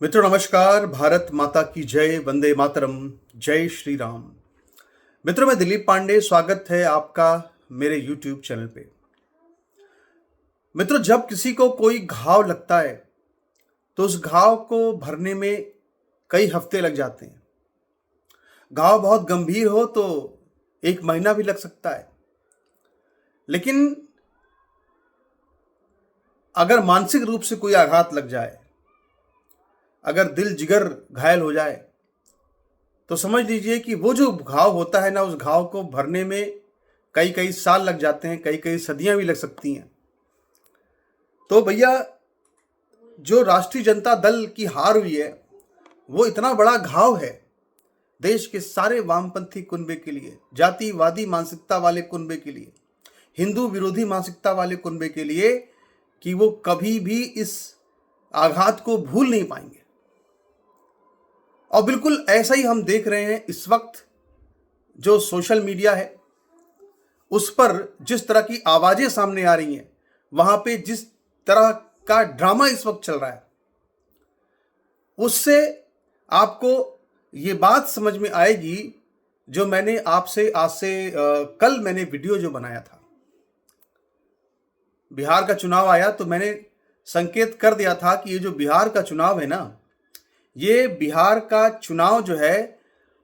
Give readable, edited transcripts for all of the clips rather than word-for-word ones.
मित्रों नमस्कार। भारत माता की जय, वंदे मातरम, जय श्री राम। मित्रों मैं दिलीप पांडे, स्वागत है आपका मेरे YouTube चैनल पे। मित्रों जब किसी को कोई घाव लगता है तो उस घाव को भरने में कई हफ्ते लग जाते हैं। घाव बहुत गंभीर हो तो 1 महीना भी लग सकता है। लेकिन अगर मानसिक रूप से कोई आघात लग जाए, अगर दिल जिगर घायल हो जाए, तो समझ लीजिए कि वो जो घाव होता है ना, उस घाव को भरने में कई कई साल लग जाते हैं, कई कई सदियां भी लग सकती हैं। तो भैया जो राष्ट्रीय जनता दल की हार हुई है वो इतना बड़ा घाव है देश के सारे वामपंथी कुनबे के लिए, जातिवादी मानसिकता वाले कुनबे के लिए, हिंदू विरोधी मानसिकता वाले कुनबे के लिए, कि वो कभी भी इस आघात को भूल नहीं पाएंगे। और बिल्कुल ऐसा ही हम देख रहे हैं इस वक्त। जो सोशल मीडिया है उस पर जिस तरह की आवाजें सामने आ रही हैं, वहां पे जिस तरह का ड्रामा इस वक्त चल रहा है, उससे आपको ये बात समझ में आएगी जो मैंने आपसे आज से कल मैंने वीडियो जो बनाया था। बिहार का चुनाव आया तो मैंने संकेत कर दिया था कि ये जो बिहार का चुनाव है ना, ये बिहार का चुनाव जो है,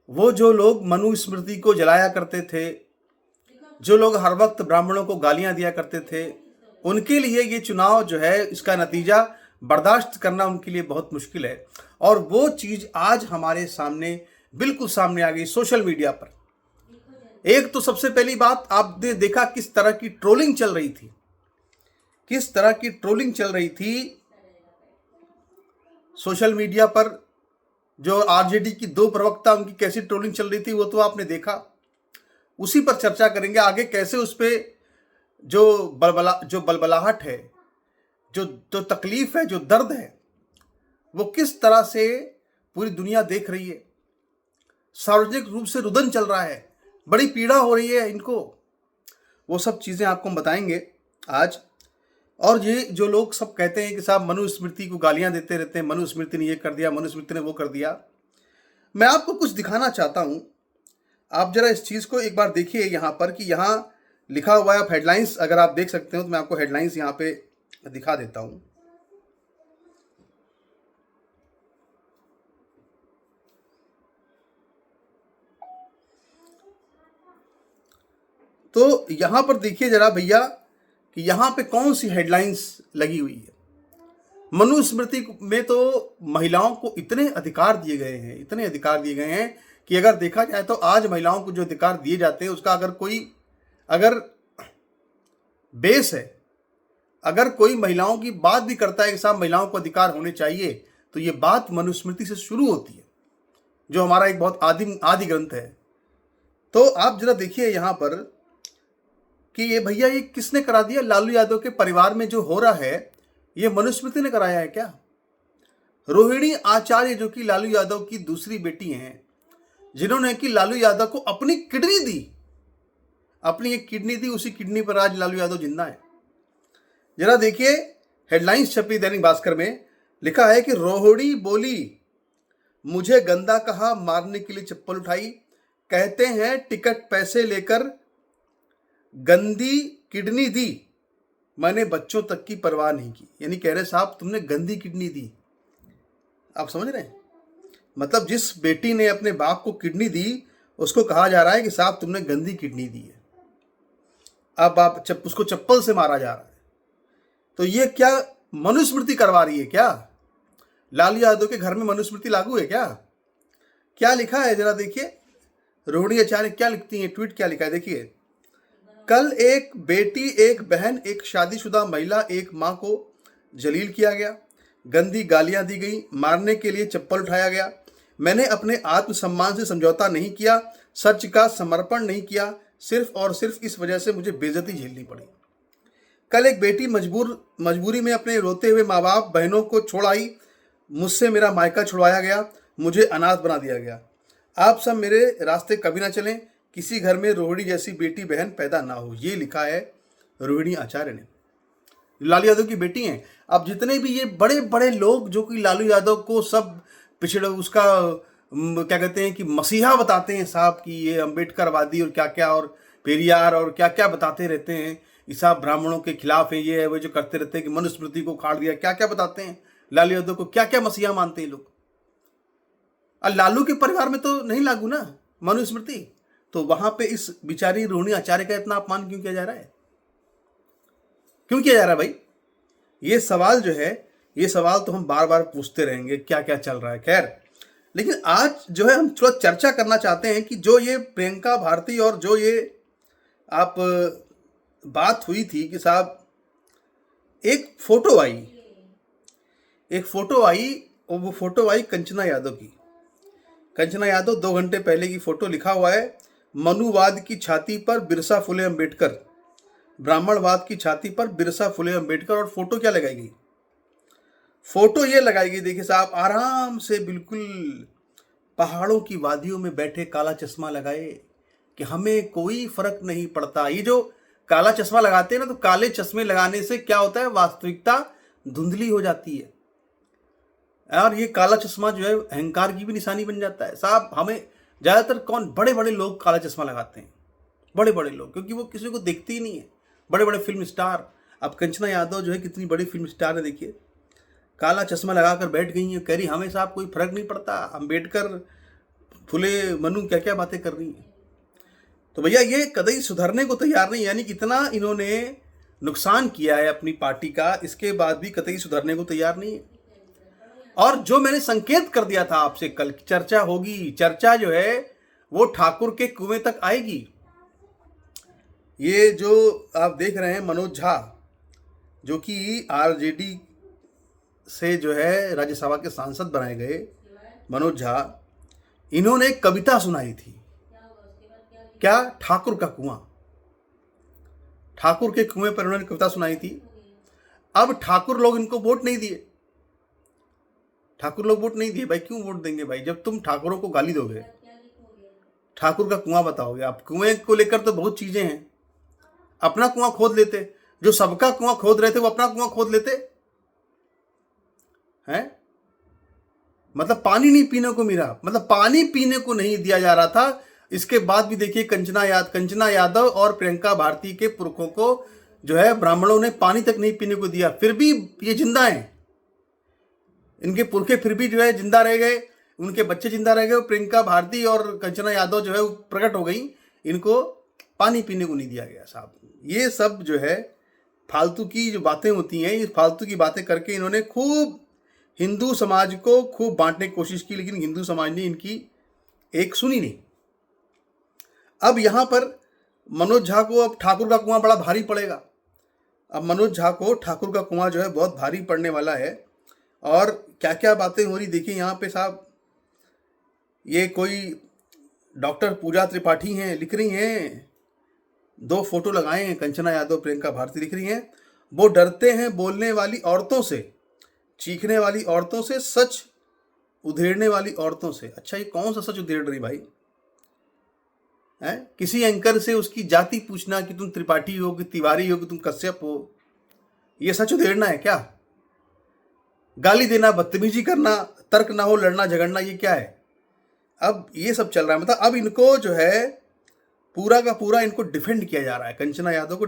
वो जो लोग मनुस्मृति को जलाया करते थे, जो लोग हर वक्त ब्राह्मणों को गालियां दिया करते थे, उनके लिए ये चुनाव जो है, इसका नतीजा बर्दाश्त करना उनके लिए बहुत मुश्किल है। और वो चीज आज हमारे सामने बिल्कुल सामने आ गई सोशल मीडिया पर। एक तो सबसे पहली बात, आपने देखा किस तरह की ट्रोलिंग चल रही थी, किस तरह की ट्रोलिंग चल रही थी सोशल मीडिया पर। जो आरजेडी की 2 प्रवक्ता, उनकी कैसी ट्रोलिंग चल रही थी वो तो आपने देखा। उसी पर चर्चा करेंगे आगे, कैसे उस पे जो बलबलाहट है, जो तकलीफ है, जो दर्द है, वो किस तरह से पूरी दुनिया देख रही है। सार्वजनिक रूप से रुदन चल रहा है, बड़ी पीड़ा हो रही है इनको। वो सब चीजें आपको हम बताएंगे आज। और ये जो लोग सब कहते हैं कि साहब मनुस्मृति को गालियां देते रहते हैं, मनुस्मृति ने ये कर दिया, मनुस्मृति ने वो कर दिया, मैं आपको कुछ दिखाना चाहता हूं। आप जरा इस चीज को एक बार देखिए यहां पर, कि यहां लिखा हुआ है। आप हेडलाइंस अगर आप देख सकते हो तो मैं आपको हेडलाइंस यहां पे दिखा देता हूं। तो यहां पर देखिए जरा भैया कि यहां पे कौन सी हेडलाइंस लगी हुई है। मनुस्मृति में तो महिलाओं को इतने अधिकार दिए गए हैं, इतने अधिकार दिए गए हैं कि अगर देखा जाए तो आज महिलाओं को जो अधिकार दिए जाते हैं उसका अगर बेस है, अगर कोई महिलाओं की बात भी करता है कि साहब महिलाओं को अधिकार होने चाहिए, तो ये बात मनुस्मृति से शुरू होती है, जो हमारा एक बहुत आदि ग्रंथ है। तो आप जरा देखिए यहां पर कि ये भैया ये किसने करा दिया। लालू यादव के परिवार में जो हो रहा है, ये मनुस्मृति ने कराया है क्या? रोहिणी आचार्य, जो कि लालू यादव की दूसरी बेटी हैं, जिन्होंने कि लालू यादव को अपनी किडनी दी, अपनी एक किडनी दी, उसी किडनी पर आज लालू यादव जिंदा है। जरा देखिए हेडलाइंस छपी दैनिक भास्कर में, लिखा है कि रोहिणी बोली, मुझे गंदा कहा, मारने के लिए चप्पल उठाई, कहते हैं टिकट पैसे लेकर गंदी किडनी दी, मैंने बच्चों तक की परवाह नहीं की। यानी कह रहे साहब तुमने गंदी किडनी दी। आप समझ रहे हैं, मतलब जिस बेटी ने अपने बाप को किडनी दी, उसको कहा जा रहा है कि साहब तुमने गंदी किडनी दी है। अब आप उसको चप्पल से मारा जा रहा है। तो ये क्या मनुस्मृति करवा रही है क्या? लालू यादव के घर में मनुस्मृति लागू है क्या? क्या लिखा है जरा देखिए। रोहिणी आचार्य क्या लिखती है, ट्वीट क्या लिखा है देखिए। कल एक बेटी, एक बहन, एक शादीशुदा महिला, एक मां को जलील किया गया, गंदी गालियां दी गई, मारने के लिए चप्पल उठाया गया। मैंने अपने आत्मसम्मान से समझौता नहीं किया, सच का समर्पण नहीं किया, सिर्फ और सिर्फ इस वजह से मुझे बेइज्जती झेलनी पड़ी। कल एक बेटी मजबूरी में अपने रोते हुए माँ बाप बहनों को छोड़ आई, मुझसे मेरा मायका छुड़वाया गया, मुझे अनाथ बना दिया गया। आप सब मेरे रास्ते कभी ना चलें, किसी घर में रोहिणी जैसी बेटी बहन पैदा ना हो। ये लिखा है रोहिणी आचार्य ने। लालू यादव की बेटी हैं। अब जितने भी ये बड़े बड़े लोग जो कि लालू यादव को सब पिछड़े उसका क्या कहते हैं कि मसीहा बताते हैं साहब, कि ये अम्बेडकरवादी और क्या क्या और पेरियार और क्या क्या बताते रहते हैं, ये साहब ब्राह्मणों के खिलाफ है, ये है वो जो करते रहते हैं कि मनुस्मृति को उखाड़ दिया, क्या क्या बताते हैं लालू यादव को, क्या क्या मसीहा मानते हैं लोग। और लालू के परिवार में तो नहीं लागू ना मनुस्मृति, तो वहां पे इस बिचारी रोहिणी आचार्य का इतना अपमान क्यों किया जा रहा है, क्यों किया जा रहा है भाई? ये सवाल जो है, ये सवाल तो हम बार बार पूछते रहेंगे क्या क्या चल रहा है। खैर, लेकिन आज जो है हम थोड़ा चर्चा करना चाहते हैं कि जो ये प्रियंका भारती और जो ये आप बात हुई थी कि साहब एक फोटो आई और वो फोटो आई कंचना यादव की। कंचना यादव 2 घंटे पहले की फोटो, लिखा हुआ है मनुवाद की छाती पर बिरसा फुले अंबेडकर, ब्राह्मणवाद की छाती पर बिरसा फुले अंबेडकर। और फोटो क्या लगाई गई? फोटो ये लगाई गई, देखिए साहब, आराम से बिल्कुल पहाड़ों की वादियों में बैठे काला चश्मा लगाए कि हमें कोई फर्क नहीं पड़ता। ये जो काला चश्मा लगाते हैं ना, तो काले चश्मे लगाने से क्या होता है, वास्तविकता धुंधली हो जाती है और ये काला चश्मा जो है अहंकार की भी निशानी बन जाता है साहब। हमें ज़्यादातर कौन, बड़े बड़े लोग काला चश्मा लगाते हैं, बड़े बड़े लोग, क्योंकि वो किसी को देखते ही नहीं है, बड़े बड़े फिल्म स्टार। अब कंचना यादव जो है कितनी बड़ी फिल्म स्टार है, देखिए काला चश्मा लगाकर बैठ गई है, कह रही हमें साहब कोई फर्क नहीं पड़ता, अंबेडकर फुले मनु क्या क्या बातें कर रही हैं। तो भैया ये कतई सुधरने को तैयार नहीं, यानी कितना इन्होंने नुकसान किया है अपनी पार्टी का, इसके बाद भी कतई सुधरने को तैयार नहीं है। और जो मैंने संकेत कर दिया था आपसे कल, चर्चा होगी, चर्चा जो है वो ठाकुर के कुएं तक आएगी। ये जो आप देख रहे हैं मनोज झा, जो कि आरजेडी से जो है राज्यसभा के सांसद बनाए गए मनोज झा, इन्होंने एक कविता सुनाई थी, क्या, ठाकुर का कुआं, ठाकुर के कुएं पर उन्होंने कविता सुनाई थी। अब ठाकुर लोग इनको वोट नहीं दिए, ठाकुर लोग वोट नहीं दिए। भाई क्यों वोट देंगे भाई, जब तुम ठाकुरों को गाली दोगे, ठाकुर का कुआं बताओगे आप। कुएं को लेकर तो बहुत चीजें हैं, अपना कुआं खोद लेते, जो सबका कुआं खोद रहे थे वो अपना कुआं खोद लेते हैं। मतलब पानी नहीं पीने को मिला, मतलब पानी पीने को नहीं दिया जा रहा था। इसके बाद भी देखिए कंचना यादव और प्रियंका भारती के पुरखों को जो है ब्राह्मणों ने पानी तक नहीं पीने को दिया, फिर भी ये जिंदा हैं, इनके पुरखे फिर भी जो है जिंदा रह गए, उनके बच्चे जिंदा रह गए। प्रियंका भारती और कंचना यादव जो है प्रकट हो गई, इनको पानी पीने को नहीं दिया गया साहब। ये सब जो है फालतू की जो बातें होती हैं, ये फालतू की बातें करके इन्होंने खूब हिंदू समाज को खूब बांटने की कोशिश की, लेकिन हिंदू समाज ने इनकी एक सुनी नहीं। अब यहाँ पर मनोज झा को अब ठाकुर का कुआं बड़ा भारी पड़ेगा। अब मनोज झा को ठाकुर का कुआं जो है बहुत भारी पड़ने वाला है। और क्या क्या बातें हो रही देखिए यहाँ पे साहब, ये कोई डॉक्टर पूजा त्रिपाठी हैं, लिख रही हैं, 2 फोटो लगाए हैं कंचना यादव प्रियंका भारती, लिख रही हैं वो डरते हैं बोलने वाली औरतों से, चीखने वाली औरतों से, सच उधेड़ने वाली औरतों से। अच्छा, ये कौन सा सच उधेड़ रही भाई है? किसी एंकर से उसकी जाति पूछना कि तुम त्रिपाठी हो कि तिवारी हो कि तुम कश्यप हो, ये सच उधेड़ना है क्या? गाली देना, बदतमीजी करना, तर्क ना हो, लड़ना झगड़ना, ये क्या है? अब ये सब चल रहा है। मतलब अब इनको जो है पूरा का पूरा इनको डिफेंड किया जा रहा है, कंचना यादव को।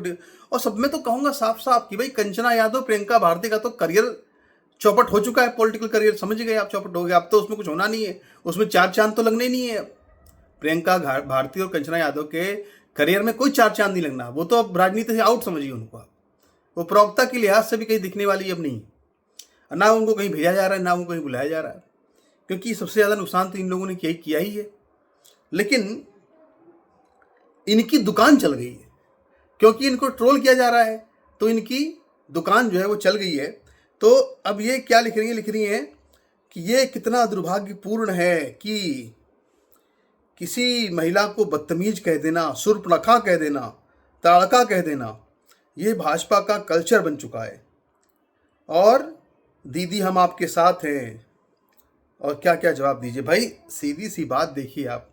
और सब में तो कहूंगा साफ साफ कि भाई कंचना यादव प्रियंका भारती का तो करियर चौपट हो चुका है, पॉलिटिकल करियर, समझ गए आप, चौपट हो गया। अब तो उसमें कुछ होना नहीं है, उसमें 4 चांद तो लगने नहीं है। प्रियंका भारती और कंचना यादव के करियर में कोई 4 चांद नहीं लगना, वो तो अब राजनीति से आउट समझिए उनको। वो प्रवक्ता के लिहाज से भी कहीं दिखने वाली अब नहीं, ना उनको कहीं भेजा जा रहा है, ना उनको कहीं बुलाया जा रहा है, क्योंकि सबसे ज़्यादा नुकसान तो इन लोगों ने किया ही है। लेकिन इनकी दुकान चल गई है, क्योंकि इनको ट्रोल किया जा रहा है, तो इनकी दुकान जो है वो चल गई है। तो अब ये क्या लिख रही हैं कि ये कितना दुर्भाग्यपूर्ण है कि किसी महिला को बदतमीज कह देना, शूर्पणखा कह देना, ताड़का कह देना, ये भाजपा का कल्चर बन चुका है। और दीदी हम आपके साथ हैं, और क्या क्या जवाब दीजिए भाई। सीधी सी बात देखिए आप,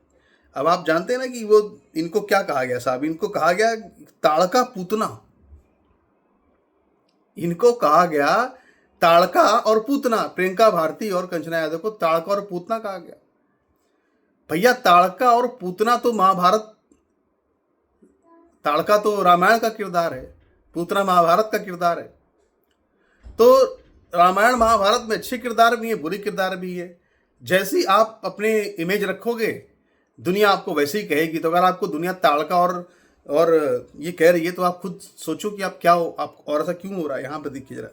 अब आप जानते हैं ना कि वो इनको क्या कहा गया साहब, इनको कहा गया ताड़का पूतना। इनको कहा गया ताड़का और पूतना। प्रियंका भारती और कंचना यादव को ताड़का और पूतना कहा गया। भैया ताड़का और पूतना तो महाभारत, ताड़का तो रामायण का किरदार है, पूतना महाभारत का किरदार है। तो रामायण महाभारत में अच्छे किरदार भी है, बुरे किरदार भी है। जैसी आप अपने इमेज रखोगे दुनिया आपको वैसे ही कहेगी। तो अगर आपको दुनिया ताड़का और ये कह रही है तो आप खुद सोचो कि आप क्या हो, आप और ऐसा क्यों हो रहा है। यहाँ पे देखिए जरा,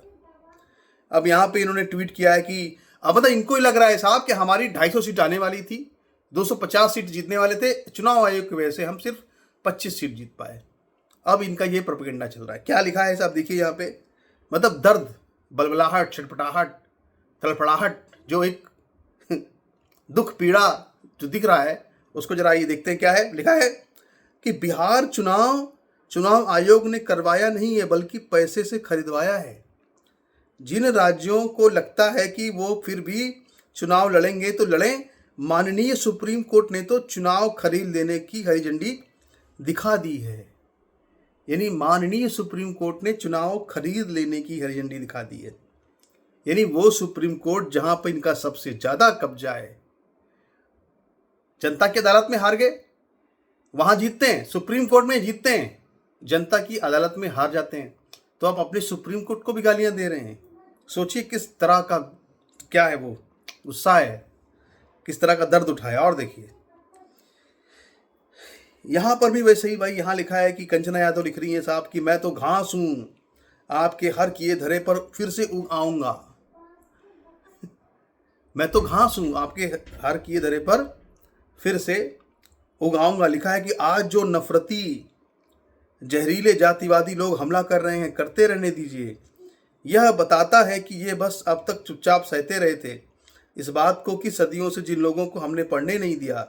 अब यहाँ पे इन्होंने ट्वीट किया है कि अब मतलब इनको ही लग रहा है साहब कि हमारी 250 सीट आने वाली थी, 250 सीट जीतने वाले थे, चुनाव आयोग की वजह से हम सिर्फ 25 सीट जीत पाए। अब इनका ये प्रोपेगेंडा चल रहा है। क्या लिखा है साहब देखिए यहाँ पे, मतलब दर्द, बलबलाहट, छटपटाहट, तड़फड़ाहट, जो एक दुख पीड़ा जो दिख रहा है उसको जरा ये देखते हैं। क्या है लिखा है कि बिहार चुनाव आयोग ने करवाया नहीं है बल्कि पैसे से खरीदवाया है। जिन राज्यों को लगता है कि वो फिर भी चुनाव लड़ेंगे तो लड़ें, माननीय सुप्रीम कोर्ट ने तो चुनाव खरीद लेने की हरी झंडी दिखा दी है। यानी माननीय सुप्रीम कोर्ट ने चुनाव खरीद लेने की हरी झंडी दिखा दी है। यानी वो सुप्रीम कोर्ट जहां पर इनका सबसे ज्यादा कब्जा है। जनता की अदालत में हार गए, वहां जीतते हैं, सुप्रीम कोर्ट में जीतते हैं, जनता की अदालत में हार जाते हैं। तो आप अपने सुप्रीम कोर्ट को भी गालियां दे रहे हैं। सोचिए किस तरह का क्या है, वो गुस्सा है, किस तरह का दर्द उठाया। और देखिए यहां पर भी वैसे ही भाई, यहां लिखा है कि कंचना यादव लिख रही है साहब कि मैं तो घास हूं, आपके हर किए धरे पर फिर से उग आऊंगा। मैं तो घास हूं, आपके हर किए धरे पर फिर से उगाऊंगा। लिखा है कि आज जो नफरती जहरीले जातिवादी लोग हमला कर रहे हैं, करते रहने दीजिए। यह बताता है कि ये बस अब तक चुपचाप सहते रहे थे इस बात को कि सदियों से जिन लोगों को हमने पढ़ने नहीं दिया,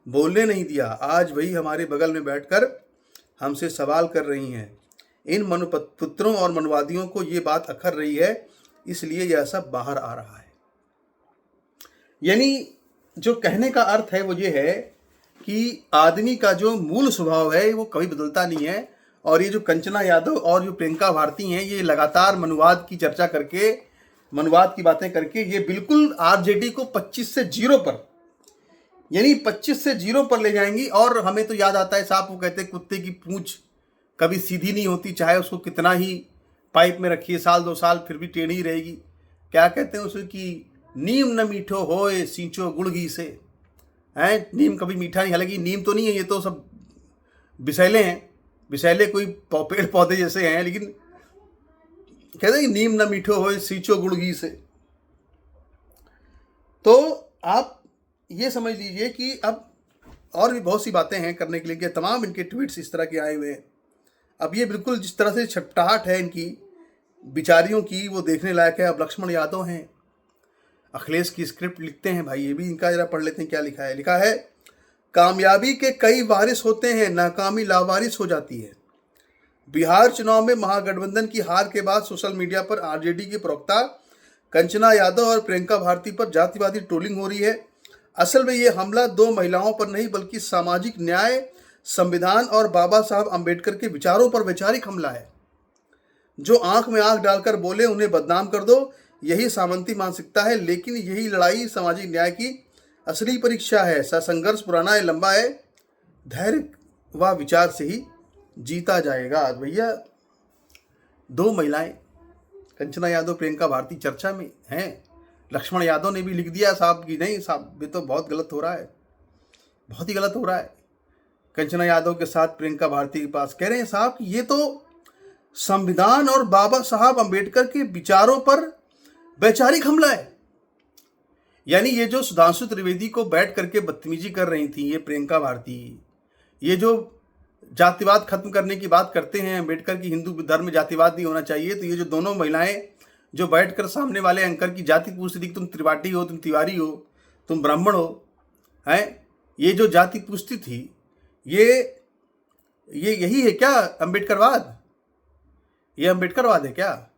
बोलने नहीं दिया, आज वही हमारे बगल में बैठकर हमसे सवाल कर रही हैं। इन मनुपुत्रों और मनवादियों को ये बात अखर रही है, इसलिए यह सब बाहर आ रहा है। यानी जो कहने का अर्थ है वो ये है कि आदमी का जो मूल स्वभाव है वो कभी बदलता नहीं है। और ये जो कंचना यादव और जो प्रियंका भारती हैं, ये लगातार मनुवाद की चर्चा करके, मनुवाद की बातें करके ये बिल्कुल आरजेडी को 25 से 0 पर, यानी 25 से 0 पर ले जाएंगी। और हमें तो याद आता है साहब, वो कहते हैं कुत्ते की पूंछ कभी सीधी नहीं होती, चाहे उसको कितना ही पाइप में रखिए 1-2 साल फिर भी टेढ़ी रहेगी। क्या कहते हैं उसे कि नीम न मीठो होए सींचो गुड़ घी से। हैं, नीम कभी मीठा नहीं, हालांकि नीम तो नहीं है, ये तो सब विषैले हैं, विषैले कोई पेड़ पौधे जैसे हैं, लेकिन कहते हैं कि नीम न मीठो होए सींचो गुड़ घी से। तो आप ये समझ लीजिए कि अब और भी बहुत सी बातें हैं करने के लिए कि तमाम इनके ट्वीट्स इस तरह के आए हुए हैं। अब ये बिल्कुल जिस तरह से छटपटाहट है इनकी बिचारियों की, वो देखने लायक है। अब लक्ष्मण यादव हैं, अखिलेश की स्क्रिप्ट लिखते हैं भाई, ये भी इनका जरा पढ़ लेते हैं। क्या लिखा है, लिखा है कामयाबी के कई वारिस होते हैं, नाकामी लावारिस हो जाती है। बिहार चुनाव में महागठबंधन की हार के बाद सोशल मीडिया पर आरजेडी के प्रवक्ता कंचना यादव और प्रियंका भारती पर जातिवादी ट्रोलिंग हो रही है। असल में ये हमला 2 महिलाओं पर नहीं बल्कि सामाजिक न्याय, संविधान और बाबा साहब अम्बेडकर के विचारों पर वैचारिक हमला है। जो आंख में आंख डालकर बोले उन्हें बदनाम कर दो, यही सामंती मानसिकता है। लेकिन यही लड़ाई सामाजिक न्याय की असली परीक्षा है। संघर्ष पुराना है, लंबा है, धैर्य व विचार से ही जीता जाएगा। भैया 2 महिलाएं कंचना यादव, प्रियंका भारती चर्चा में हैं। लक्ष्मण यादव ने भी लिख दिया साहब कि नहीं साहब, ये तो बहुत गलत हो रहा है, बहुत ही गलत हो रहा है। कंचना यादव के साथ प्रियंका भारती के पास कह रहे हैं साहब कि ये तो संविधान और बाबा साहब अम्बेडकर के विचारों पर वैचारिक हमला है। यानी ये जो सुधांशु त्रिवेदी को बैठ करके बदतमीजी कर रही थी ये प्रियंका भारती, ये जो जातिवाद खत्म करने की बात करते हैं, अम्बेडकर की हिंदू धर्म में जातिवाद नहीं होना चाहिए, तो ये जो दोनों महिलाएं जो बैठकर सामने वाले एंकर की जाति पूछ रही, तुम त्रिपाठी हो, तुम तिवारी हो, तुम ब्राह्मण हो, हैं, ये जो जाति पूछती थी, ये यही है क्या अम्बेडकरवाद? ये अम्बेडकरवाद है क्या?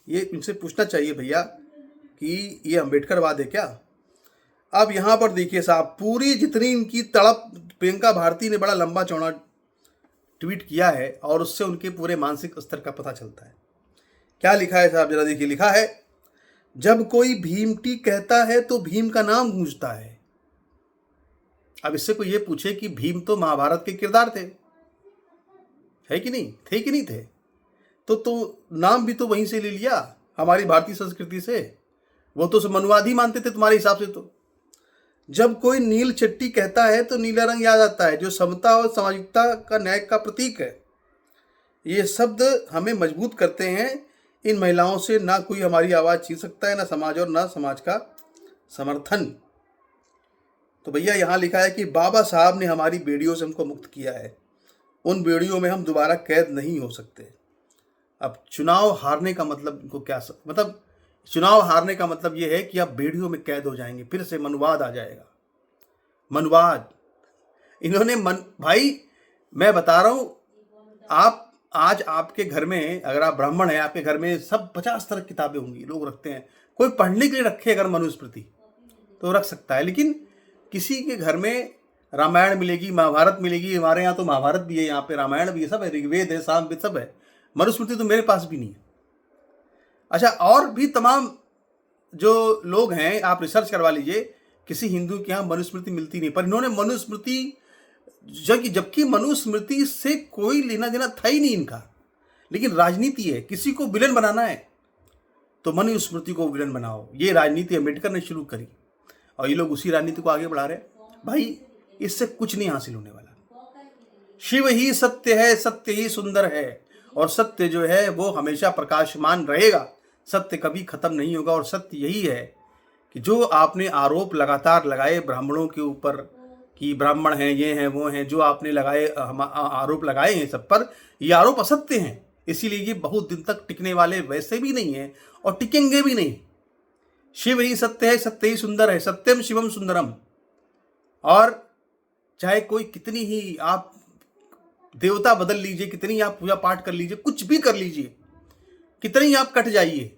ये इनसे पूछना चाहिए भैया कि ये अम्बेडकरवाद है क्या? अब यहाँ पर देखिए साहब, पूरी जितनी इनकी तड़प, प्रियंका भारती ने बड़ा लंबा चौड़ा ट्वीट किया है और उससे उनके पूरे मानसिक स्तर का पता चलता है। क्या लिखा है साहब, जरा देखिए। लिखा है, जब कोई भीमटी कहता है तो भीम का नाम गूंजता है। अब इससे कोई ये पूछे कि भीम तो महाभारत के किरदार थे, है कि नहीं, थे कि नहीं थे? तो नाम भी तो वहीं से ले लिया, हमारी भारतीय संस्कृति से। वो तो मनुवाद ही मानते थे तुम्हारे हिसाब से। तो जब कोई नील चट्टी कहता है तो नीला रंग याद आता है, जो समता और सामाजिकता का, न्याय का प्रतीक है। ये शब्द हमें मजबूत करते हैं। इन महिलाओं से ना कोई हमारी आवाज़ छीन सकता है, ना समाज और ना समाज का समर्थन। तो भैया यहाँ लिखा है कि बाबा साहब ने हमारी बेड़ियों से हमको मुक्त किया है, उन बेड़ियों में हम दोबारा कैद नहीं हो सकते। अब चुनाव हारने का मतलब इनको क्या मतलब चुनाव हारने का मतलब ये है कि आप बेड़ियों में कैद हो जाएंगे, फिर से मनुवाद आ जाएगा। मनुवाद इन्होंने भाई मैं बता रहा हूँ, आप आज आपके घर में, अगर आप ब्राह्मण हैं, आपके घर में सब 50 तरह की किताबें होंगी, लोग रखते हैं। कोई पढ़ने के लिए रखे अगर मनुस्मृति तो रख सकता है, लेकिन किसी के घर में रामायण मिलेगी, महाभारत मिलेगी। हमारे यहाँ तो महाभारत भी है, यहाँ पे रामायण भी है, सब है, ऋग्वेद है, सामवेद सब है। मनुस्मृति तो मेरे पास भी नहीं है। अच्छा, और भी तमाम जो लोग हैं, आप रिसर्च करवा लीजिए, किसी हिंदू के यहाँ मनुस्मृति मिलती नहीं, पर इन्होंने मनुस्मृति, जबकि मनुस्मृति से कोई लेना देना था ही नहीं इनका, लेकिन राजनीति है, किसी को विलन बनाना है तो मनुस्मृति को विलन बनाओ। ये राजनीति अम्बेडकर ने शुरू करी और ये लोग उसी राजनीति को आगे बढ़ा रहे हैं। भाई इससे कुछ नहीं हासिल होने वाला। शिव ही सत्य है, सत्य ही सुंदर है, और सत्य जो है वो हमेशा प्रकाशमान रहेगा। सत्य कभी खत्म नहीं होगा। और सत्य यही है कि जो आपने आरोप लगातार लगाए ब्राह्मणों के ऊपर कि ब्राह्मण हैं, ये हैं, वो हैं, जो आपने लगाए आरोप लगाए हैं सब पर, ये आरोप असत्य हैं। इसीलिए ये बहुत दिन तक टिकने वाले वैसे भी नहीं हैं और टिकेंगे भी नहीं। शिव ही सत्य है, सत्य ही सुंदर है, सत्यम शिवम सुंदरम। और चाहे कोई कितनी ही आप देवता बदल लीजिए, कितनी आप पूजा पाठ कर लीजिए, कुछ भी कर लीजिए, कितनी आप कट जाइए,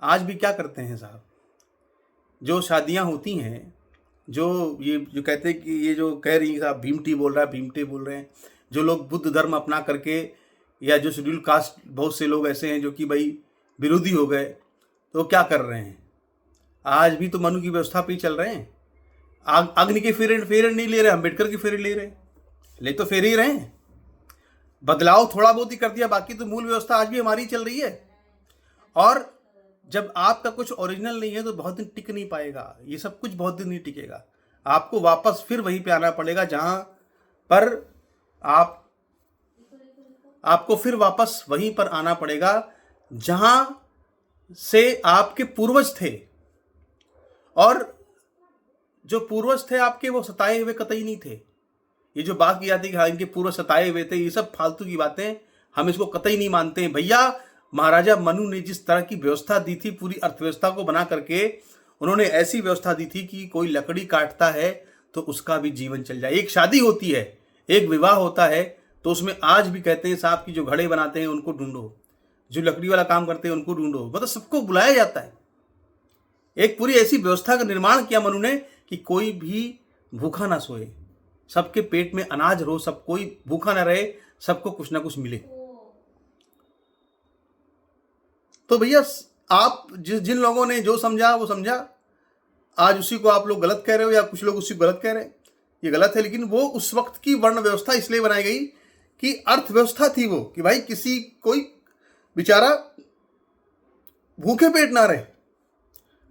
आज भी क्या करते हैं साहब, जो शादियां होती हैं, जो कहते हैं कि ये जो कह रही साहब भीमटी बोल रहा है, भीमटी बोल रहे हैं, जो लोग बुद्ध धर्म अपना करके, या जो शेड्यूल कास्ट, बहुत से लोग ऐसे हैं जो कि भाई विरोधी हो गए, तो क्या कर रहे हैं? आज भी तो मनु की व्यवस्था पे ही चल रहे हैं। अग्नि के फेरे नहीं ले रहे, अम्बेडकर के फेरे ले रहे, ले तो फेरे ही रहे हैं। बदलाव थोड़ा बहुत ही कर दिया, बाकी तो मूल व्यवस्था आज भी हमारी चल रही है। और जब आपका कुछ ओरिजिनल नहीं है तो बहुत दिन टिक नहीं पाएगा, ये सब कुछ बहुत दिन नहीं टिकेगा। आपको वापस फिर वहीं पे आना पड़ेगा जहां पर आपको फिर वापस वहीं पर आना पड़ेगा जहां से आपके पूर्वज थे। और जो पूर्वज थे आपके, वो सताए हुए कतई नहीं थे। ये जो बात की जाती है कि हाँ इनके पूर्वज सताए हुए थे, ये सब फालतू की बातें, हम इसको कतई नहीं मानते हैं। भैया महाराजा मनु ने जिस तरह की व्यवस्था दी थी, पूरी अर्थव्यवस्था को बना करके उन्होंने ऐसी व्यवस्था दी थी कि कोई लकड़ी काटता है तो उसका भी जीवन चल जाए। एक शादी होती है, एक विवाह होता है, तो उसमें आज भी कहते हैं साहब की जो घड़े बनाते हैं उनको ढूंढो, जो लकड़ी वाला काम करते हैं उनको ढूंढो, मतलब सबको बुलाया जाता है। एक पूरी ऐसी व्यवस्था का निर्माण किया मनु ने कि कोई भी भूखा ना सोए, सबके पेट में अनाज रहो, सब कोई भूखा ना रहे, सबको कुछ ना कुछ मिले। तो भैया आप जिन लोगों ने जो समझा वो समझा, आज उसी को आप लोग गलत कह रहे हो, या कुछ लोग उसी को गलत कह रहे हैं। ये गलत है, लेकिन वो उस वक्त की वर्ण व्यवस्था इसलिए बनाई गई कि अर्थव्यवस्था थी वो, कि भाई किसी कोई बेचारा भूखे पेट ना रहे,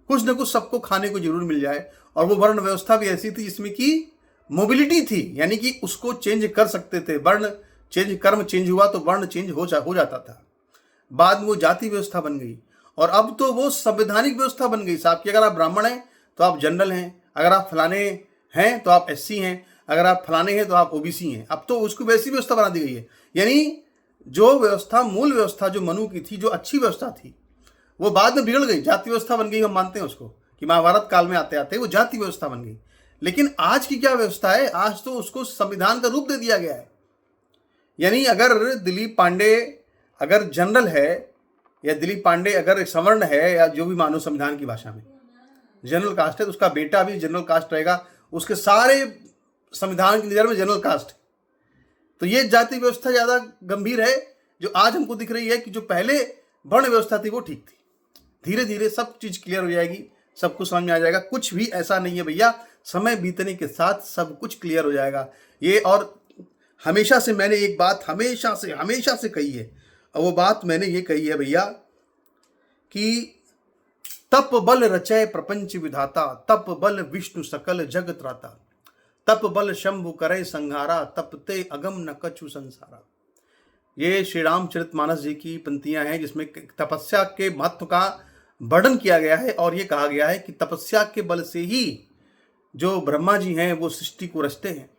कुछ ना कुछ सबको खाने को जरूर मिल जाए। और वो वर्ण व्यवस्था भी ऐसी थी जिसमें कि मोबिलिटी थी, यानी कि उसको चेंज कर सकते थे। वर्ण चेंज, कर्म चेंज हुआ तो वर्ण चेंज हो जाता था। बाद में वो जाति व्यवस्था बन गई, और अब तो वो संवैधानिक व्यवस्था बन गई साहब कि अगर आप ब्राह्मण हैं तो आप जनरल हैं, अगर आप फलाने हैं तो आप एससी हैं, अगर आप फलाने हैं तो आप ओबीसी हैं। अब तो उसको वैसी व्यवस्था बना दी गई है। यानी जो व्यवस्था, मूल व्यवस्था जो मनु की थी, जो अच्छी व्यवस्था थी, वो बाद में बिगड़ गई, जाति व्यवस्था बन गई। हम मानते हैं उसको कि महाभारत काल में आते आते वो जाति व्यवस्था बन गई। लेकिन आज की क्या व्यवस्था है? आज तो उसको संविधान का रूप दे दिया गया है। यानी अगर दिलीप पांडे अगर जनरल है, या दिलीप पांडे अगर सवर्ण है, या जो भी मानो संविधान की भाषा में जनरल कास्ट है, तो उसका बेटा भी जनरल कास्ट रहेगा। उसके सारे संविधान की नज़र में जनरल कास्ट। तो ये जाति व्यवस्था ज़्यादा गंभीर है जो आज हमको दिख रही है, कि जो पहले वर्ण व्यवस्था थी वो ठीक थी। धीरे धीरे सब चीज क्लियर हो जाएगी, सब कुछ समझ में आ जाएगा। कुछ भी ऐसा नहीं है भैया, समय बीतने के साथ सब कुछ क्लियर हो जाएगा ये। और हमेशा से मैंने एक बात हमेशा से कही है, और वो बात मैंने ये कही है भैया कि तप बल रचय प्रपंच विधाता, तप बल विष्णु सकल जग त्राता, तप बल शंभु करे संहारा, तपते अगम न कछु संसारा। ये श्री रामचरितमानस जी की पंक्तियां हैं जिसमें तपस्या के महत्व का वर्णन किया गया है। और ये कहा गया है कि तपस्या के बल से ही जो ब्रह्मा जी हैं वो सृष्टि को रचते हैं,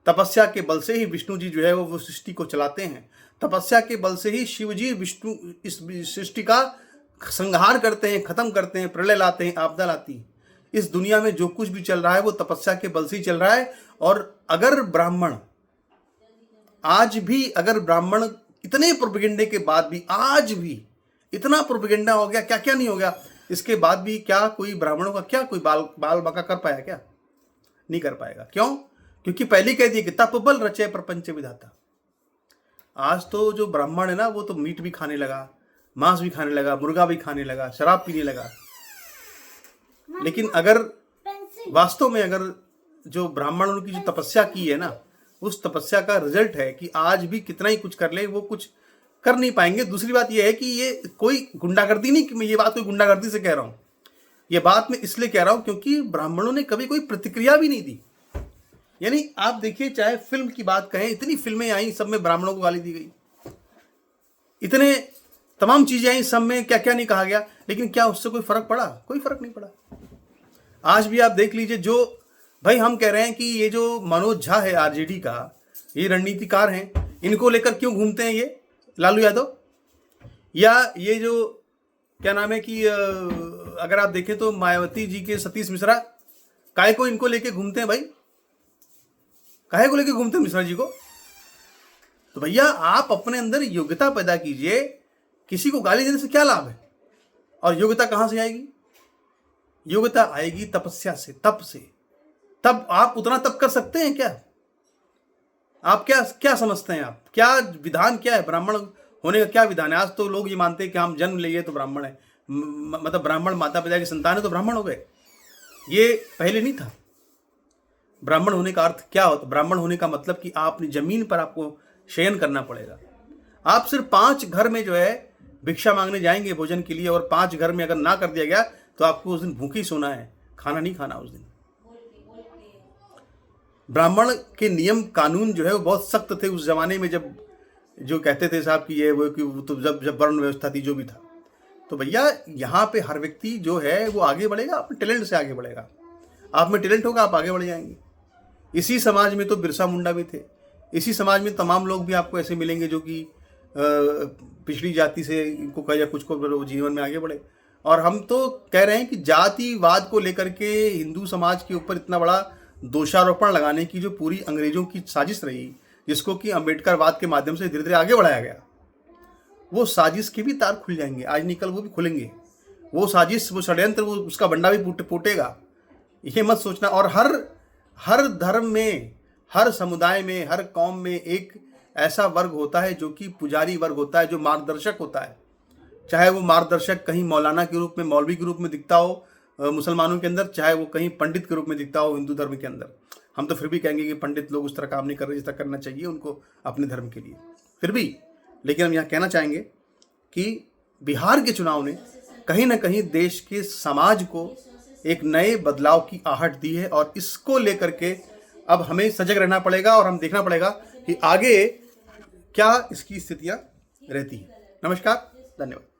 तपस्या के बल से ही विष्णु जी जो है वो सृष्टि को चलाते हैं, तपस्या के बल से ही शिव जी विष्णु इस सृष्टि का संहार करते हैं, खत्म करते हैं, प्रलय लाते हैं, आपदा लाती है। इस दुनिया में जो कुछ भी चल रहा है वो तपस्या के बल से ही चल रहा है। और अगर ब्राह्मण आज भी, अगर ब्राह्मण इतने प्रोपेगेंडे के बाद भी, आज भी इतना प्रोपेगेंडा हो गया, क्या क्या नहीं हो गया, इसके बाद भी क्या कोई ब्राह्मणों का क्या कोई बाल बाका कर पाया? क्या नहीं कर पाएगा। क्यों? क्योंकि पहले कह दिया कि तप बल रचय प्रपंच विधाता। आज तो जो ब्राह्मण है ना वो तो मीट भी खाने लगा, मांस भी खाने लगा, मुर्गा भी खाने लगा, शराब पीने लगा। लेकिन अगर वास्तव में अगर जो ब्राह्मणों की जो तपस्या की है ना, उस तपस्या का रिजल्ट है कि आज भी कितना ही कुछ कर ले वो कुछ कर नहीं पाएंगे। दूसरी बात यह है कि ये कोई गुंडागर्दी नहीं, कि मैं ये बात कोई गुंडागर्दी से कह रहा हूं, ये बात मैं इसलिए कह रहा हूं क्योंकि ब्राह्मणों ने कभी कोई प्रतिक्रिया भी नहीं दी। यानी आप देखिए, चाहे फिल्म की बात कहें, इतनी फिल्में आई, सब में ब्राह्मणों को गाली दी गई, इतने तमाम चीजें आई, सब में क्या क्या नहीं कहा गया, लेकिन क्या उससे कोई फर्क पड़ा? कोई फर्क नहीं पड़ा। आज भी आप देख लीजिए, जो भाई हम कह रहे हैं कि ये जो मनोज झा है आरजेडी का, ये रणनीतिकार हैं, इनको लेकर क्यों घूमते हैं ये लालू यादव? या ये जो क्या नाम है कि अगर आप देखें तो मायावती जी के सतीश मिश्रा, काहे को इनको लेके घूमते हैं भाई? काहे को लेके घूमते हैं मिश्रा जी को? तो भैया आप अपने अंदर योग्यता पैदा कीजिए। किसी को गाली देने से क्या लाभ है? और योग्यता कहां से आएगी? योग्यता आएगी तपस्या से, तप से। तब आप उतना तप कर सकते हैं क्या? आप क्या क्या समझते हैं? आप क्या विधान क्या है ब्राह्मण होने का? क्या विधान है? आज तो लोग ये मानते हैं कि हम जन्म लिए तो ब्राह्मण है, मतलब ब्राह्मण माता पिता की संतान है तो ब्राह्मण हो गए। ये पहले नहीं था। ब्राह्मण होने का अर्थ क्या होता? ब्राह्मण होने का मतलब कि आप अपनी जमीन पर आपको शयन करना पड़ेगा। आप सिर्फ 5 घर में जो है भिक्षा मांगने जाएंगे भोजन के लिए, और 5 घर में अगर ना कर दिया गया तो आपको उस दिन भूखी सोना है, खाना नहीं खाना उस दिन। ब्राह्मण के नियम कानून जो है वो बहुत सख्त थे उस जमाने में, जब जो कहते थे साहब कि ये वो कि तो जब वर्ण व्यवस्था थी, जो भी था। तो भैया यहाँ पे हर व्यक्ति जो है वो आगे बढ़ेगा, अपने टैलेंट से आगे बढ़ेगा। आप में टैलेंट होगा, आप आगे बढ़ जाएंगे। इसी समाज में तो बिरसा मुंडा भी थे, इसी समाज में तमाम लोग भी आपको ऐसे मिलेंगे जो कि पिछड़ी जाति से इनको कहा या कुछ को जीवन में आगे बढ़े। और हम तो कह रहे हैं कि जातिवाद को लेकर के हिंदू समाज के ऊपर इतना बड़ा दोषारोपण लगाने की जो पूरी अंग्रेजों की साजिश रही, जिसको कि अंबेडकरवाद के माध्यम से धीरे धीरे आगे बढ़ाया गया, वो साजिश के भी तार खुल जाएंगे। आज निकल वो भी खुलेंगे। वो साजिश, वो षड्यंत्र, वो उसका बंडा भी फूटेगा। ये मत सोचना। और हर धर्म में, हर समुदाय में, हर कौम में एक ऐसा वर्ग होता है जो कि पुजारी वर्ग होता है, जो मार्गदर्शक होता है। चाहे वो मार्गदर्शक कहीं मौलाना के रूप में, मौलवी के रूप में दिखता हो मुसलमानों के अंदर, चाहे वो कहीं पंडित के रूप में दिखता हो हिंदू धर्म के अंदर। हम तो फिर भी कहेंगे कि पंडित लोग उस तरह काम नहीं कर रहे जिस तरह करना चाहिए उनको अपने धर्म के लिए, फिर भी। लेकिन हम यहाँ कहना चाहेंगे कि बिहार के चुनाव ने कहीं ना कहीं देश के समाज को एक नए बदलाव की आहट दी है, और इसको लेकर के अब हमें सजग रहना पड़ेगा और हम देखना पड़ेगा कि आगे क्या इसकी स्थितियाँ रहती हैं। नमस्कार, धन्यवाद।